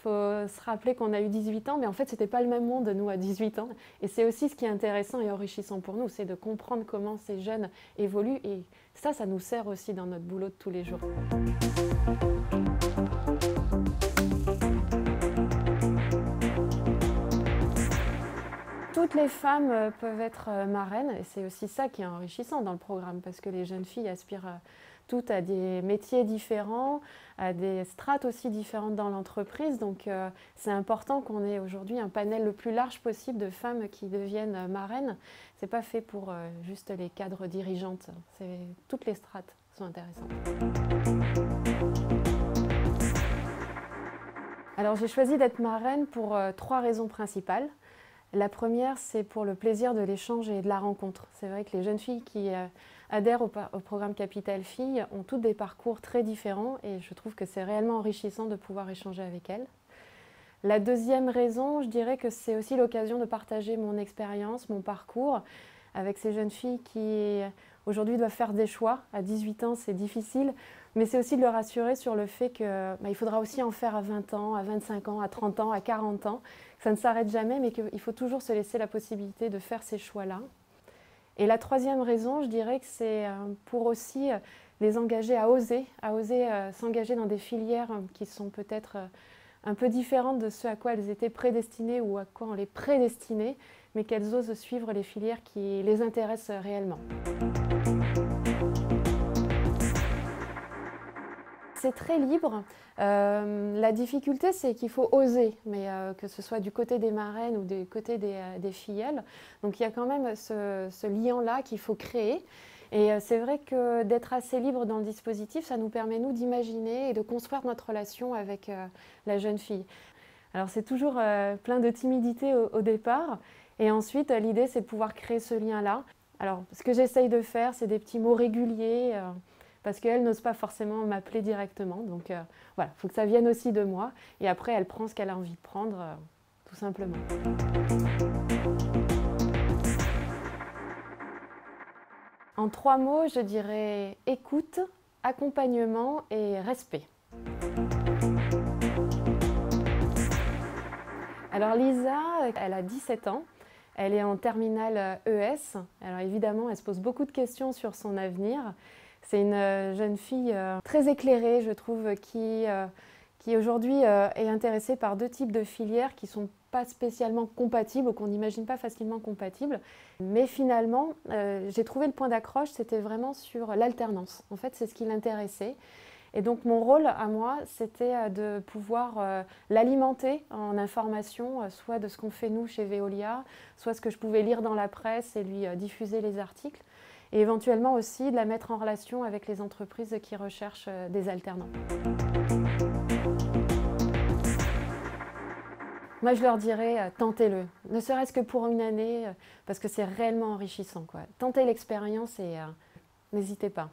faut se rappeler qu'on a eu 18 ans, mais en fait, c'était pas le même monde, nous, à 18 ans. Et c'est aussi ce qui est intéressant et enrichissant pour nous, c'est de comprendre comment ces jeunes évoluent. Et ça nous sert aussi dans notre boulot de tous les jours. Toutes les femmes peuvent être marraines, et c'est aussi ça qui est enrichissant dans le programme, parce que les jeunes filles aspirent toutes à des métiers différents, à des strates aussi différentes dans l'entreprise. Donc c'est important qu'on ait aujourd'hui un panel le plus large possible de femmes qui deviennent marraines. Ce n'est pas fait pour juste les cadres dirigeantes, toutes les strates sont intéressantes. Alors j'ai choisi d'être marraine pour 3 raisons principales. La première, c'est pour le plaisir de l'échange et de la rencontre. C'est vrai que les jeunes filles qui adhèrent au programme Capital Filles ont toutes des parcours très différents et je trouve que c'est réellement enrichissant de pouvoir échanger avec elles. La deuxième raison, je dirais que c'est aussi l'occasion de partager mon expérience, mon parcours avec ces jeunes filles qui aujourd'hui doivent faire des choix. À 18 ans, c'est difficile, mais c'est aussi de leur rassurer sur le fait qu'il faudra aussi en faire à 20 ans, à 25 ans, à 30 ans, à 40 ans. Ça ne s'arrête jamais, mais qu'il faut toujours se laisser la possibilité de faire ces choix-là. Et la troisième raison, je dirais que c'est pour aussi les engager à oser s'engager dans des filières qui sont peut-être un peu différentes de ce à quoi elles étaient prédestinées ou à quoi on les prédestinait, mais qu'elles osent suivre les filières qui les intéressent réellement. C'est très libre. La difficulté, c'est qu'il faut oser, mais que ce soit du côté des marraines ou du côté des filleules. Donc il y a quand même ce lien-là qu'il faut créer. Et c'est vrai que d'être assez libre dans le dispositif, ça nous permet, nous, d'imaginer et de construire notre relation avec la jeune fille. Alors c'est toujours plein de timidité au départ. Et ensuite, l'idée, c'est de pouvoir créer ce lien-là. Alors, ce que j'essaye de faire, c'est des petits mots réguliers, parce qu'elle n'ose pas forcément m'appeler directement. Donc voilà, il faut que ça vienne aussi de moi. Et après, elle prend ce qu'elle a envie de prendre, tout simplement. En 3 mots, je dirais écoute, accompagnement et respect. Alors Lisa, elle a 17 ans. Elle est en terminale ES. Alors évidemment, elle se pose beaucoup de questions sur son avenir. C'est une jeune fille très éclairée, je trouve, qui aujourd'hui est intéressée par 2 types de filières qui ne sont pas spécialement compatibles ou qu'on n'imagine pas facilement compatibles. Mais finalement, j'ai trouvé le point d'accroche, c'était vraiment sur l'alternance. En fait, c'est ce qui l'intéressait. Et donc mon rôle à moi, c'était de pouvoir l'alimenter en informations, soit de ce qu'on fait nous chez Veolia, soit ce que je pouvais lire dans la presse et lui diffuser les articles. Et éventuellement aussi de la mettre en relation avec les entreprises qui recherchent des alternants. Moi, je leur dirais, tentez-le, ne serait-ce que pour une année, parce que c'est réellement enrichissant, quoi. Tentez l'expérience et n'hésitez pas.